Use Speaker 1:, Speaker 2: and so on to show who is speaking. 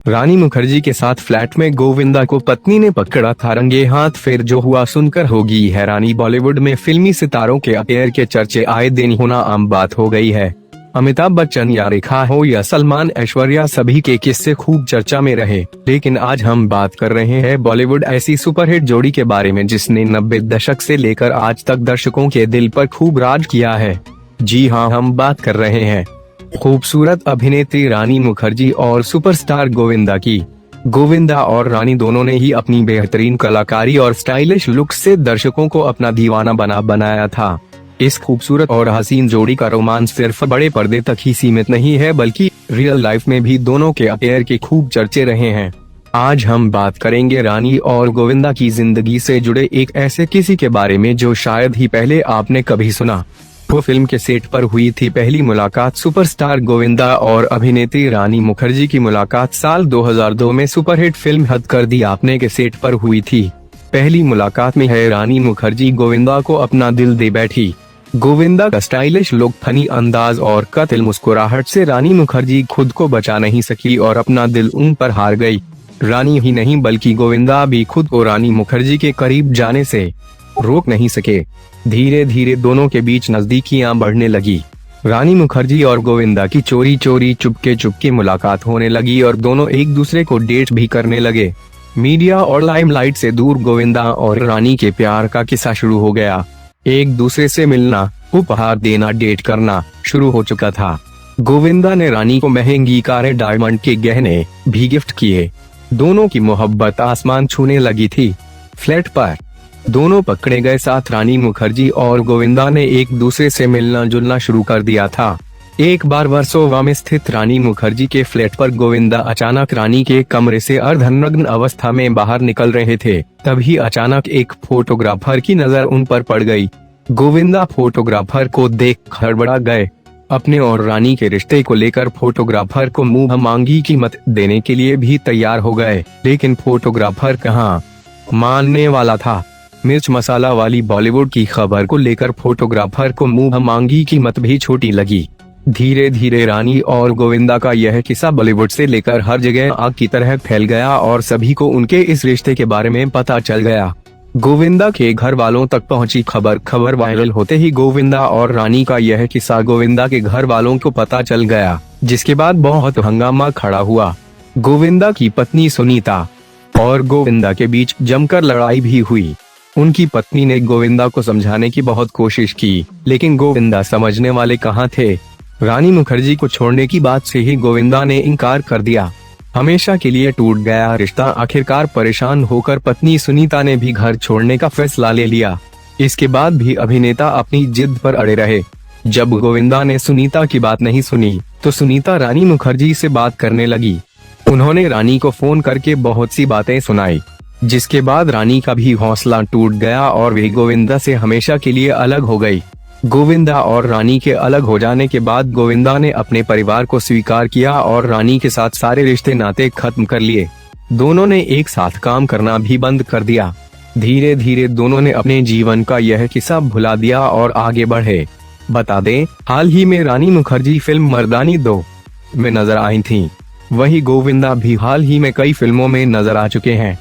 Speaker 1: रानी मुखर्जी के साथ फ्लैट में गोविंदा को पत्नी ने पकड़ा था रंगे हाथ, फिर जो हुआ सुनकर होगी हैरानी। बॉलीवुड में फिल्मी सितारों के अफेयर के चर्चे आए दिन होना आम बात हो गई है। अमिताभ बच्चन या रेखा हो या सलमान, ऐश्वर्या, सभी के किस्से खूब चर्चा में रहे। लेकिन आज हम बात कर रहे हैं बॉलीवुड ऐसी सुपरहिट जोड़ी के बारे में जिसने 90 दशक से लेकर आज तक दर्शकों के दिल पर खूब राज किया है। जी हाँ, हम बात कर रहे हैं खूबसूरत अभिनेत्री रानी मुखर्जी और सुपरस्टार गोविंदा की। गोविंदा और रानी दोनों ने ही अपनी बेहतरीन कलाकारी और स्टाइलिश लुक से दर्शकों को अपना दीवाना बनाया था। इस खूबसूरत और हसीन जोड़ी का रोमांस सिर्फ बड़े पर्दे तक ही सीमित नहीं है, बल्कि रियल लाइफ में भी दोनों के अफेयर के खूब चर्चे रहे हैं। आज हम बात करेंगे रानी और गोविंदा की जिंदगी से जुड़े एक ऐसे किसी के बारे में जो शायद ही पहले आपने कभी सुना। वो फिल्म के सेट पर हुई थी पहली मुलाकात। सुपरस्टार गोविंदा और अभिनेत्री रानी मुखर्जी की मुलाकात साल 2002 में सुपरहिट फिल्म हद कर दी आपने के सेट पर हुई थी। पहली मुलाकात में है रानी मुखर्जी गोविंदा को अपना दिल दे बैठी। गोविंदा का स्टाइलिश लुक, फनी अंदाज और कातिल मुस्कुराहट से रानी मुखर्जी खुद को बचा नहीं सकी और अपना दिल उन पर हार गई। रानी ही नहीं बल्कि गोविंदा भी खुद को रानी मुखर्जी के करीब जाने से रोक नहीं सके। धीरे धीरे दोनों के बीच नजदीकियां बढ़ने लगी। रानी मुखर्जी और गोविंदा की चोरी चोरी चुपके मुलाकात होने लगी और दोनों एक दूसरे को डेट भी करने लगे। मीडिया और लाइमलाइट से दूर गोविंदा और रानी के प्यार का किस्सा शुरू हो गया। एक दूसरे से मिलना, उपहार देना, डेट करना शुरू हो चुका था। गोविंदा ने रानी को महंगी कारें, डायमंड के गहने भी गिफ्ट किए। दोनों की मोहब्बत आसमान छूने लगी थी। फ्लैट पर दोनों पकड़े गए साथ रानी मुखर्जी और गोविंदा ने एक दूसरे से मिलना जुलना शुरू कर दिया था। एक बार वर्सोवा में स्थित रानी मुखर्जी के फ्लैट पर गोविंदा अचानक रानी के कमरे से अर्धनग्न अवस्था में बाहर निकल रहे थे। तभी अचानक एक फोटोग्राफर की नजर उन पर पड़ गई। गोविंदा फोटोग्राफर को देख हड़बड़ा गए। अपने और रानी के रिश्ते को लेकर फोटोग्राफर को मुंह मांगी कीमत देने के लिए भी तैयार हो गए, लेकिन फोटोग्राफर कहाँ मानने वाला था। मिर्च मसाला वाली बॉलीवुड की खबर को लेकर फोटोग्राफर को मुंह मांगी कीमत भी छोटी लगी। धीरे धीरे रानी और गोविंदा का यह किस्सा बॉलीवुड से लेकर हर जगह आग की तरह फैल गया और सभी को उनके इस रिश्ते के बारे में पता चल गया। गोविंदा के घर वालों तक पहुंची खबर वायरल होते ही गोविंदा और रानी का यह किस्सा गोविंदा के घर वालों को पता चल गया, जिसके बाद बहुत हंगामा खड़ा हुआ। गोविंदा की पत्नी सुनीता और गोविंदा के बीच जमकर लड़ाई भी हुई। उनकी पत्नी ने गोविंदा को समझाने की बहुत कोशिश की, लेकिन गोविंदा समझने वाले कहाँ थे। रानी मुखर्जी को छोड़ने की बात से ही गोविंदा ने इनकार कर दिया। हमेशा के लिए टूट गया रिश्ता। आखिरकार परेशान होकर पत्नी सुनीता ने भी घर छोड़ने का फैसला ले लिया। इसके बाद भी अभिनेता अपनी जिद पर अड़े रहे। जब गोविंदा ने सुनीता की बात नहीं सुनी तो सुनीता रानी मुखर्जी से बात करने लगी। उन्होंने रानी को फोन करके बहुत सी बातें सुनाई, जिसके बाद रानी का भी हौसला टूट गया और वे गोविंदा से हमेशा के लिए अलग हो गई। गोविंदा और रानी के अलग हो जाने के बाद गोविंदा ने अपने परिवार को स्वीकार किया और रानी के साथ सारे रिश्ते नाते खत्म कर लिए। दोनों ने एक साथ काम करना भी बंद कर दिया। धीरे धीरे दोनों ने अपने जीवन का यह किस्सा भुला दिया और आगे बढ़े। बता दें, हाल ही में रानी मुखर्जी फिल्म मर्दानी 2 में नजर आई थी। वहीं गोविंदा भी हाल ही में कई फिल्मों में नजर आ चुके हैं।